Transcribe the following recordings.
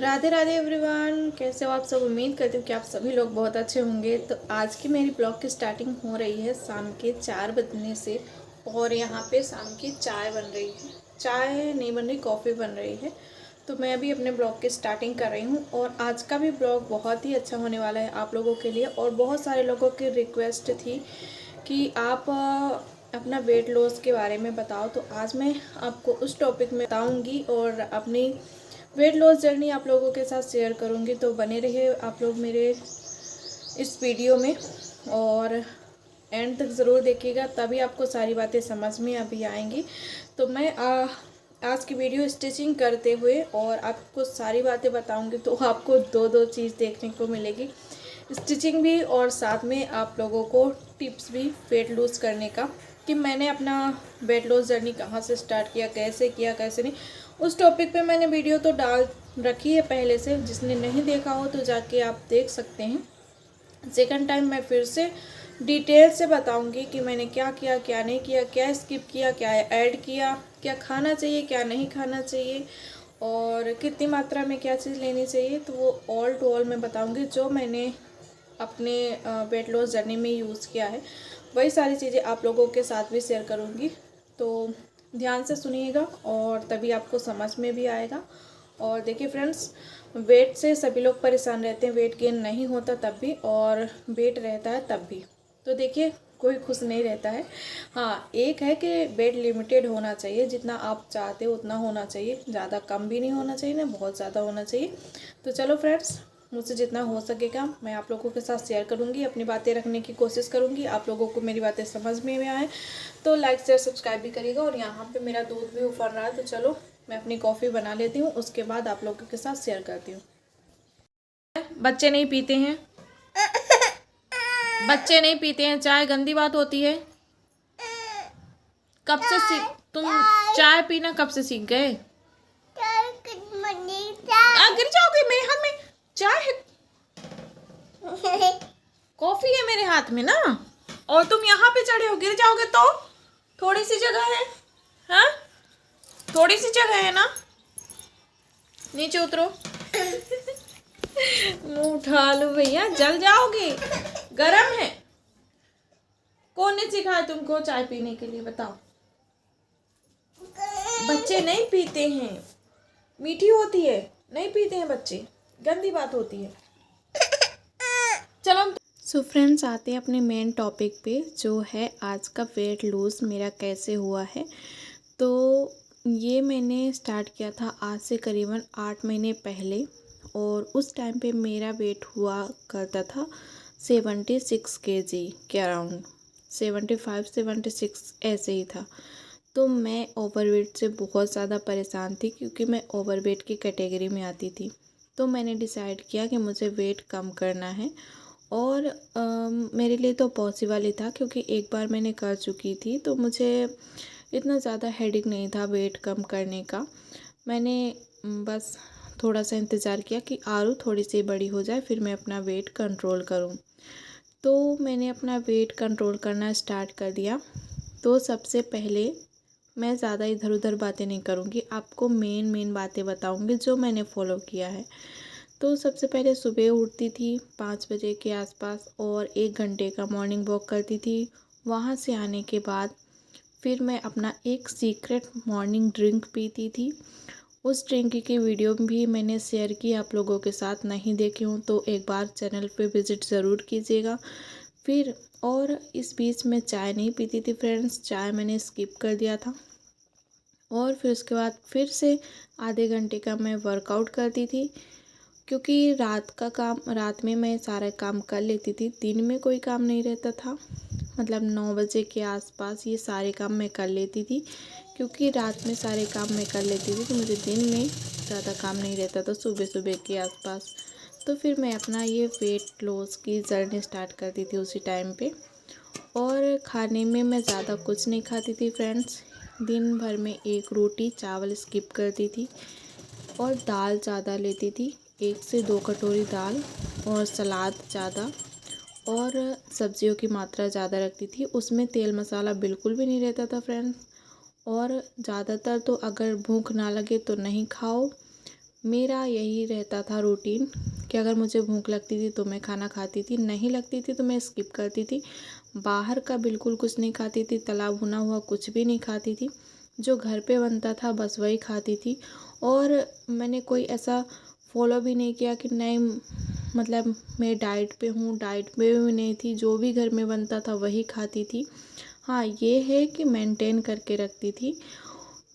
Radhe Radhe everyone, कैसे हो आप सब। उम्मीद करती हूँ कि आप सभी लोग बहुत अच्छे होंगे। तो आज की मेरी ब्लॉग की स्टार्टिंग हो रही है शाम के 4 बजने से। और यहाँ पे शाम की चाय बन रही है। चाय नहीं बन रही, कॉफ़ी बन रही है। तो मैं अभी अपने ब्लॉग की स्टार्टिंग कर रही हूँ और आज का भी ब्लॉग बहुत ही अच्छा होने वाला है आप लोगों के लिए। और बहुत सारे लोगों की रिक्वेस्ट थी कि आप अपना वेट लॉस के बारे में बताओ। तो आज मैं आपको उस टॉपिक में बताऊंगी और अपनी वेट लॉस जर्नी आप लोगों के साथ शेयर करूंगी। तो बने रहिए आप लोग मेरे इस वीडियो में और एंड तक ज़रूर देखिएगा, तभी आपको सारी बातें समझ में अभी आएंगी। तो मैं आज की वीडियो स्टिचिंग करते हुए और आपको सारी बातें बताऊंगी। तो आपको दो दो चीज़ देखने को मिलेगी, स्टिचिंग भी और साथ में आप लोगों को टिप्स भी वेट लूज़ करने का, कि मैंने अपना वेट लॉस जर्नी कहाँ से स्टार्ट किया कैसे नहीं। उस टॉपिक पे मैंने वीडियो तो डाल रखी है पहले से, जिसने नहीं देखा हो तो जाके आप देख सकते हैं। सेकंड टाइम मैं फिर से डिटेल से बताऊंगी कि मैंने क्या किया क्या नहीं किया, क्या स्किप किया क्या ऐड किया, क्या खाना चाहिए क्या नहीं खाना चाहिए और कितनी मात्रा में क्या चीज़ लेनी चाहिए। तो वो ऑल टू ऑल मैं बताऊंगी जो मैंने अपने वेट लॉस जर्नी में यूज़ किया है। वही सारी चीज़ें आप लोगों के साथ भी शेयर करूँगी। तो ध्यान से सुनिएगा और तभी आपको समझ में भी आएगा। और देखिए फ्रेंड्स, वेट से सभी लोग परेशान रहते हैं, वेट गेन नहीं होता तब भी और वेट रहता है तब भी। तो देखिए कोई खुश नहीं रहता है। हाँ, एक है कि वेट लिमिटेड होना चाहिए, जितना आप चाहते हो उतना होना चाहिए, ज़्यादा कम भी नहीं होना चाहिए ना बहुत ज़्यादा होना चाहिए। तो चलो फ्रेंड्स, मुझसे जितना हो सकेगा मैं आप लोगों के साथ शेयर करूंगी, अपनी बातें रखने की कोशिश करूंगी, आप लोगों को मेरी बातें समझ में आए तो लाइक शेयर सब्सक्राइब भी करिएगा। और यहाँ पे मेरा दूध भी उफर रहा है, तो चलो मैं अपनी कॉफ़ी बना लेती हूँ, उसके बाद आप लोगों के साथ शेयर करती हूँ। बच्चे नहीं पीते हैं, बच्चे नहीं पीते हैं चाय, गंदी बात होती है। कब से सीख तुम चाय पीना, कब से सीख गए? गिर जाओगे मेरे हाथ में, चाय है, कॉफी है मेरे हाथ में ना, और तुम यहाँ पे चढ़े हो, गिर जाओगे तो। थोड़ी सी जगह है, हाँ थोड़ी सी जगह है ना, नीचे उतरो। मुंह उठा लो भैया, जल जाओगे, गरम है। कौन ने सिखाया तुमको चाय पीने के लिए, बताओ। बच्चे नहीं पीते हैं, मीठी होती है, नहीं पीते हैं बच्चे, गंदी बात होती है। चलो सो फ्रेंड्स, आते हैं अपने मेन टॉपिक पे, जो है आज का वेट लूज़ मेरा कैसे हुआ है। तो ये मैंने स्टार्ट किया था आज से करीबन 8 महीने पहले और उस टाइम पे मेरा वेट हुआ करता था 76 केजी के अराउंड, 75-76 ऐसे ही था। तो मैं ओवरवेट से बहुत ज़्यादा परेशान थी, क्योंकि मैं ओवरवेट की कैटेगरी में आती थी। तो मैंने डिसाइड किया कि मुझे वेट कम करना है। और मेरे लिए तो पॉसिबल ही था, क्योंकि एक बार मैंने कर चुकी थी, तो मुझे इतना ज़्यादा हेडेक नहीं था वेट कम करने का। मैंने बस थोड़ा सा इंतज़ार किया कि आरू थोड़ी सी बड़ी हो जाए, फिर मैं अपना वेट कंट्रोल करूं। तो मैंने अपना वेट कंट्रोल करना स्टार्ट कर दिया। तो सबसे पहले मैं ज़्यादा इधर उधर बातें नहीं करूँगी, आपको मेन बातें बताऊँगी जो मैंने फ़ॉलो किया है। तो सबसे पहले सुबह उठती थी 5 बजे के आसपास और 1 घंटे का मॉर्निंग वॉक करती थी। वहाँ से आने के बाद फिर मैं अपना एक सीक्रेट मॉर्निंग ड्रिंक पीती थी। उस ड्रिंक की वीडियो भी मैंने शेयर की आप लोगों के साथ, नहीं देखे हों तो एक बार चैनल पे विज़िट ज़रूर कीजिएगा। फिर और इस बीच में चाय नहीं पीती थी फ्रेंड्स, चाय मैंने स्किप कर दिया था। और फिर उसके बाद फिर से आधे घंटे का मैं वर्कआउट करती थी, क्योंकि रात में मैं सारा काम कर लेती थी, दिन में कोई काम नहीं रहता था। मतलब 9 बजे के आसपास ये सारे काम मैं कर लेती थी, क्योंकि रात में सारे काम मैं कर लेती थी, तो मुझे दिन में ज़्यादा काम नहीं रहता था सुबह के आसपास। तो फिर मैं अपना ये वेट लॉस की जर्नी स्टार्ट करती थी उसी टाइम पे। और खाने में मैं ज़्यादा कुछ नहीं खाती थी फ्रेंड्स, दिन भर में 1 रोटी चावल स्किप करती थी और दाल ज़्यादा लेती थी, 1 से 2 कटोरी दाल और सलाद ज़्यादा, और सब्जियों की मात्रा ज़्यादा रखती थी। उसमें तेल मसाला बिल्कुल भी नहीं रहता था फ्रेंड्स। और ज़्यादातर तो अगर भूख ना लगे तो नहीं खाओ, मेरा यही रहता था रूटीन कि अगर मुझे भूख लगती थी तो मैं खाना खाती थी, नहीं लगती थी तो मैं स्किप करती थी। बाहर का बिल्कुल कुछ नहीं खाती थी, तला भुना हुआ कुछ भी नहीं खाती थी। जो घर पे बनता था बस वही खाती थी। और मैंने कोई ऐसा फॉलो भी नहीं किया कि नहीं, मतलब मैं डाइट पे हूँ, डाइट पे भी नहीं थी, जो भी घर में बनता था वही खाती थी। हाँ, ये है कि मेंटेन करके रखती थी।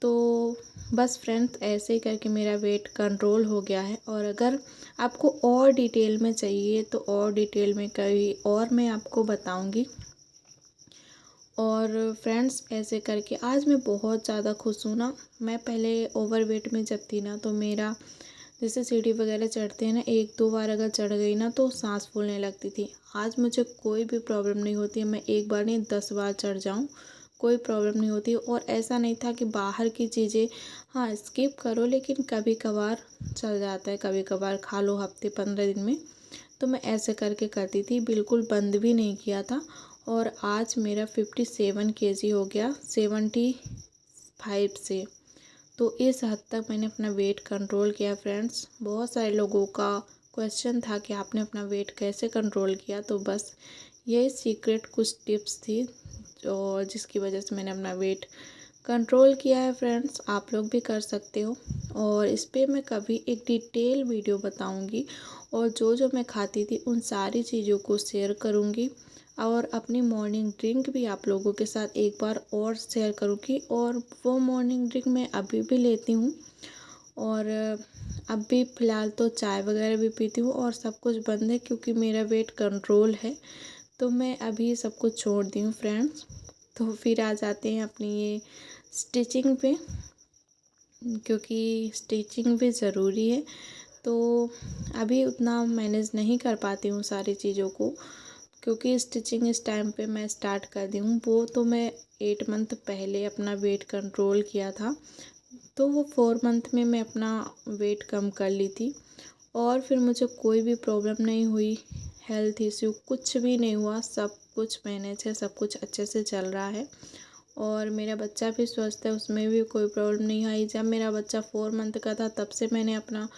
तो बस फ्रेंड्स, ऐसे ही करके मेरा वेट कंट्रोल हो गया है। और अगर आपको और डिटेल में चाहिए तो और डिटेल में कभी और मैं आपको बताऊंगी। और फ्रेंड्स, ऐसे करके आज मैं बहुत ज़्यादा खुश हूँ ना। मैं पहले ओवरवेट में जब थी ना तो मेरा जैसे सीढ़ी वगैरह चढ़ते हैं ना, एक दो बार अगर चढ़ गई ना तो सांस फूलने लगती थी। आज मुझे कोई भी प्रॉब्लम नहीं होती है, मैं एक बार नहीं 10 बार चढ़ जाऊँ, कोई प्रॉब्लम नहीं होती। और ऐसा नहीं था कि बाहर की चीज़ें हाँ स्किप करो, लेकिन कभी कभार चल जाता है, कभी कभार खा लो हफ्ते 15 दिन में। तो मैं ऐसे करके करती थी, बिल्कुल बंद भी नहीं किया था। और आज मेरा 57 केजी हो गया 75 से। तो इस हद तक मैंने अपना वेट कंट्रोल किया फ्रेंड्स। बहुत सारे लोगों का क्वेश्चन था कि आपने अपना वेट कैसे कंट्रोल किया, तो बस ये सीक्रेट कुछ टिप्स थी जो जिसकी वजह से मैंने अपना वेट कंट्रोल किया है फ्रेंड्स। आप लोग भी कर सकते हो। और इस पे मैं कभी एक डिटेल वीडियो बताऊंगी, और जो जो मैं खाती थी उन सारी चीज़ों को शेयर करूंगी। और अपनी मॉर्निंग ड्रिंक भी आप लोगों के साथ एक बार और शेयर करूंगी। और वो मॉर्निंग ड्रिंक मैं अभी भी लेती हूँ। और अभी फ़िलहाल तो चाय वगैरह भी पीती हूँ, और सब कुछ बंद है क्योंकि मेरा वेट कंट्रोल है। तो मैं अभी सब कुछ छोड़ दी हूँ फ्रेंड्स। तो फिर आ जाते हैं अपनी ये स्टिचिंग पे, क्योंकि स्टिचिंग भी ज़रूरी है। तो अभी उतना मैनेज नहीं कर पाती हूँ सारी चीज़ों को, क्योंकि स्टिचिंग इस टाइम पे मैं स्टार्ट कर दी हूँ। वो तो मैं 8 मंथ पहले अपना वेट कंट्रोल किया था, तो वो 4 मंथ में मैं अपना वेट कम कर ली थी। और फिर मुझे कोई भी प्रॉब्लम नहीं हुई, हेल्थ इश्यू कुछ भी नहीं हुआ, सब कुछ मैनेज है, सब कुछ अच्छे से चल रहा है। और मेरा बच्चा भी स्वस्थ है, उसमें भी कोई प्रॉब्लम नहीं आई। जब मेरा बच्चा 4 मंथ का था तब से मैंने अपना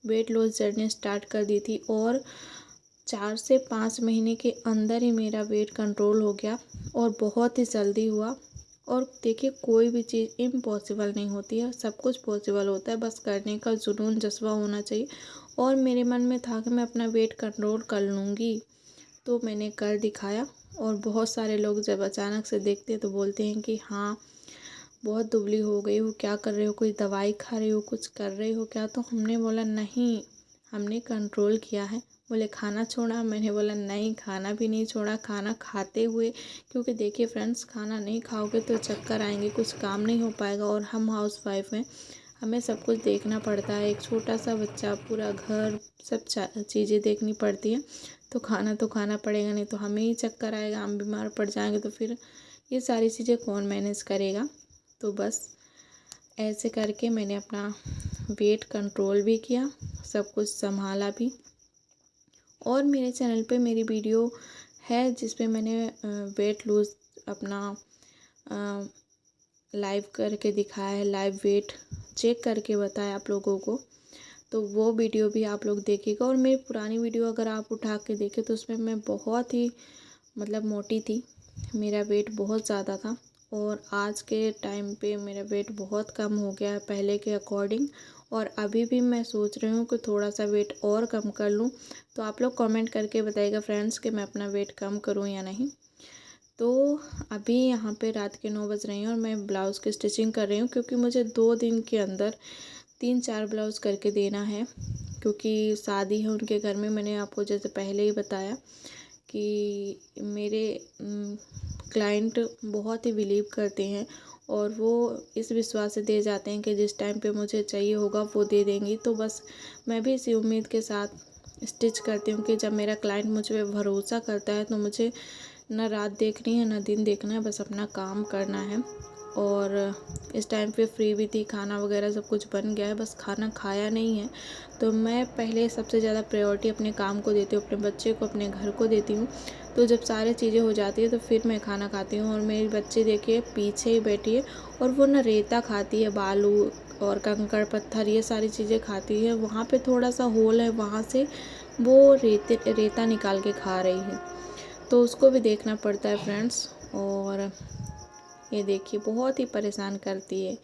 वेट लॉस जर्नी स्टार्ट कर दी थी, और 4 से 5 महीने के अंदर ही मेरा वेट कंट्रोल हो गया, और बहुत ही जल्दी हुआ। और देखिए, कोई भी चीज़ इम्पॉसिबल नहीं होती है, सब कुछ पॉसिबल होता है, बस करने का जुनून जज्बा होना चाहिए। और मेरे मन में था कि मैं अपना वेट कंट्रोल कर लूँगी, तो मैंने कर दिखाया। और बहुत सारे लोग जब अचानक से देखते हैं तो बोलते हैं कि हाँ, बहुत दुबली हो गई हो, क्या कर रहे हो, कोई दवाई खा रही हो, कुछ कर रही हो क्या? तो हमने बोला नहीं, हमने कंट्रोल किया है। बोले खाना छोड़ा, मैंने बोला नहीं, खाना भी नहीं छोड़ा, खाना खाते हुए। क्योंकि देखिए फ्रेंड्स, खाना नहीं खाओगे तो चक्कर आएंगे, कुछ काम नहीं हो पाएगा। और हम हाउस वाइफ हैं, हमें सब कुछ देखना पड़ता है, एक छोटा सा बच्चा, पूरा घर, सब चीज़ें देखनी पड़ती हैं। तो खाना तो खाना पड़ेगा, नहीं तो हमें ही चक्कर आएगा, हम बीमार पड़ जाएंगे, तो फिर ये सारी चीज़ें कौन मैनेज करेगा? तो बस ऐसे करके मैंने अपना वेट कंट्रोल भी किया, सब कुछ संभाला भी। और मेरे चैनल पे मेरी वीडियो है जिस पे मैंने वेट लूज़ अपना लाइव करके दिखाया है, लाइव वेट चेक करके बताया आप लोगों को। तो वो वीडियो भी आप लोग देखिएगा। और मेरी पुरानी वीडियो अगर आप उठा के देखें तो उसमें मैं बहुत ही मतलब मोटी थी, मेरा वेट बहुत ज़्यादा था। और आज के टाइम पे मेरा वेट बहुत कम हो गया है पहले के अकॉर्डिंग। और अभी भी मैं सोच रही हूँ कि थोड़ा सा वेट और कम कर लूँ। तो आप लोग कमेंट करके बताइएगा फ्रेंड्स कि मैं अपना वेट कम करूँ या नहीं। तो अभी यहाँ पे रात के 9 बज रहे हैं और मैं ब्लाउज़ की स्टिचिंग कर रही हूँ, क्योंकि मुझे 2 दिन के अंदर 3-4 ब्लाउज़ करके देना है। क्योंकि शादी है उनके घर में, मैंने आपको जैसे पहले ही बताया कि मेरे क्लाइंट बहुत ही बिलीव करते हैं, और वो इस विश्वास से दे जाते हैं कि जिस टाइम पे मुझे चाहिए होगा वो दे देंगी। तो बस मैं भी इसी उम्मीद के साथ स्टिच करती हूँ कि जब मेरा क्लाइंट मुझ पर भरोसा करता है तो मुझे ना रात देखनी है ना दिन देखना है, बस अपना काम करना है। और इस टाइम पे फ्री भी थी, खाना वगैरह सब कुछ बन गया है, बस खाना खाया नहीं है। तो मैं पहले सबसे ज़्यादा प्रायोरिटी अपने काम को देती हूँ, अपने बच्चे को, अपने घर को देती हूँ। तो जब सारी चीज़ें हो जाती है तो फिर मैं खाना खाती हूँ। और मेरी बच्ची देखिए पीछे ही बैठी है, और वो ना रेता खाती है, बालू और कंकड़ पत्थर ये सारी चीज़ें खाती है। वहाँ पे थोड़ा सा होल है, वहाँ से वो रेता निकाल के खा रही है, तो उसको भी देखना पड़ता है फ्रेंड्स। और ये देखिए बहुत ही परेशान करती है।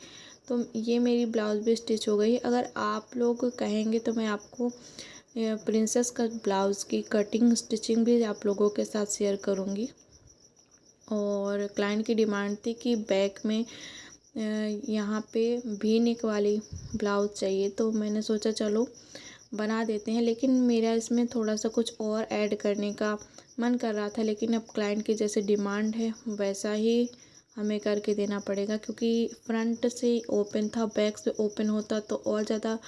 तो ये मेरी ब्लाउज़ भी स्टिच हो गई है। अगर आप लोग कहेंगे तो मैं आपको प्रिंसेस कट ब्लाउज़ की कटिंग स्टिचिंग भी आप लोगों के साथ शेयर करूँगी। और क्लाइंट की डिमांड थी कि बैक में यहाँ पे वी नेक वाली ब्लाउज़ चाहिए, तो मैंने सोचा चलो बना देते हैं। लेकिन मेरा इसमें थोड़ा सा कुछ और ऐड करने का मन कर रहा था, लेकिन अब क्लाइंट की जैसे डिमांड है वैसा ही हमें करके देना पड़ेगा, क्योंकि फ्रंट से ओपन था, बैक से ओपन होता तो और ज़्यादा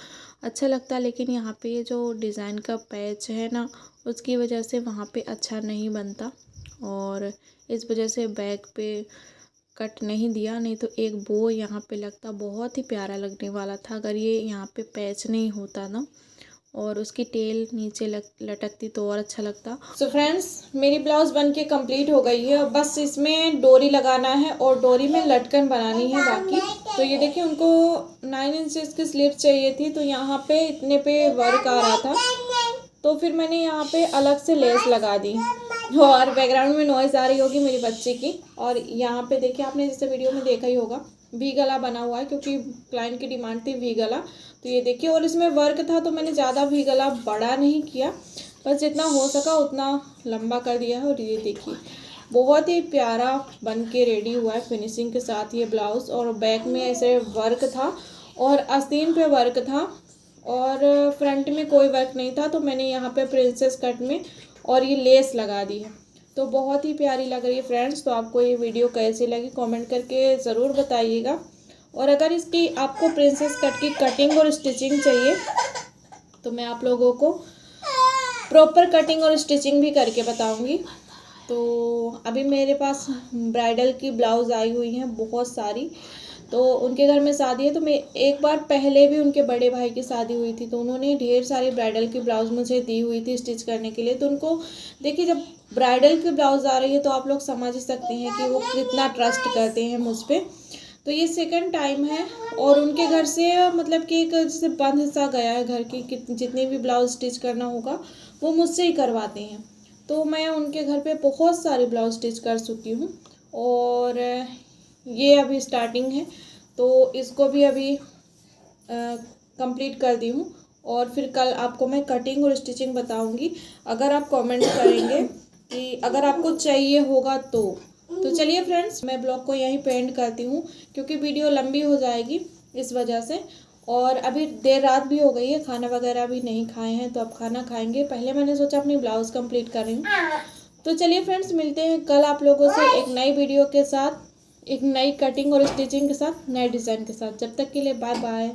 अच्छा लगता। लेकिन यहाँ पे जो डिज़ाइन का पैच है ना, उसकी वजह से वहाँ पे अच्छा नहीं बनता, और इस वजह से बैक पे कट नहीं दिया। नहीं तो एक बो यहाँ पे लगता, बहुत ही प्यारा लगने वाला था अगर ये यहाँ पे पैच नहीं होता ना, और उसकी टेल नीचे लटकती तो और अच्छा लगता। सो फ्रेंड्स, मेरी ब्लाउज़ बन के कम्प्लीट हो गई है। बस इसमें डोरी लगाना है और डोरी में लटकन बनानी है बाकी। तो ये देखिए, उनको 9 इंचेस की स्लीव चाहिए थी, तो यहाँ पे इतने पे वर्क आ रहा था, तो फिर मैंने यहाँ पे अलग से लेस लगा दी। और बैकग्राउंड में नॉइज़ आ रही होगी मेरी बच्चे की। और यहाँ पे देखिए, आपने जैसे वीडियो में देखा ही होगा, वी गला बना हुआ है, क्योंकि क्लाइंट की डिमांड थी वी गला। तो ये देखिए, और इसमें वर्क था तो मैंने ज़्यादा वी गला बड़ा नहीं किया, बस जितना हो सका उतना लंबा कर दिया है। और ये देखिए बहुत ही प्यारा बन के रेडी हुआ है फिनिशिंग के साथ ये ब्लाउज़। और बैक में ऐसे वर्क था और आस्तीन पे वर्क था और फ्रंट में कोई वर्क नहीं था, तो मैंने यहाँ पे प्रिंसेस कट में और ये लेस लगा दी है, तो बहुत ही प्यारी लग रही है फ्रेंड्स। तो आपको ये वीडियो कैसी लगी कमेंट करके ज़रूर बताइएगा। और अगर इसकी आपको प्रिंसेस कट की कटिंग और स्टिचिंग चाहिए तो मैं आप लोगों को प्रॉपर कटिंग और स्टिचिंग भी करके बताऊंगी। तो अभी मेरे पास ब्राइडल की ब्लाउज़ आई हुई हैं बहुत सारी, तो उनके घर में शादी है। तो मैं एक बार पहले भी उनके बड़े भाई की शादी हुई थी, तो उन्होंने ढेर सारी ब्राइडल की ब्लाउज़ मुझे दी हुई थी स्टिच करने के लिए। तो उनको देखिए, जब ब्राइडल की ब्लाउज़ आ रही है तो आप लोग समझ सकते हैं कि वो कितना ट्रस्ट करते हैं मुझ पर। तो ये सेकंड टाइम है, और उनके घर से मतलब कि एक जैसे बंद सा गया है घर की, जितनी भी ब्लाउज़ स्टिच करना होगा वो मुझसे ही करवाते हैं। तो मैं उनके घर पे बहुत सारी ब्लाउज़ स्टिच कर चुकी हूँ, और ये अभी स्टार्टिंग है, तो इसको भी अभी कंप्लीट कर दी हूँ। और फिर कल आपको मैं कटिंग और स्टिचिंग बताऊँगी, अगर आप कमेंट करेंगे कि अगर आपको चाहिए होगा तो चलिए फ्रेंड्स, मैं ब्लॉग को यहीं पे एंड करती हूँ, क्योंकि वीडियो लंबी हो जाएगी इस वजह से। और अभी देर रात भी हो गई है, खाना वगैरह भी नहीं खाए हैं, तो अब खाना खाएंगे। पहले मैंने सोचा अपनी ब्लाउज़ कंप्लीट कर रही हूँ। तो चलिए फ्रेंड्स, मिलते हैं कल आप लोगों से एक नई वीडियो के साथ, एक नई कटिंग और स्टिचिंग के साथ, नए डिज़ाइन के साथ। जब तक के लिए बाय बाय।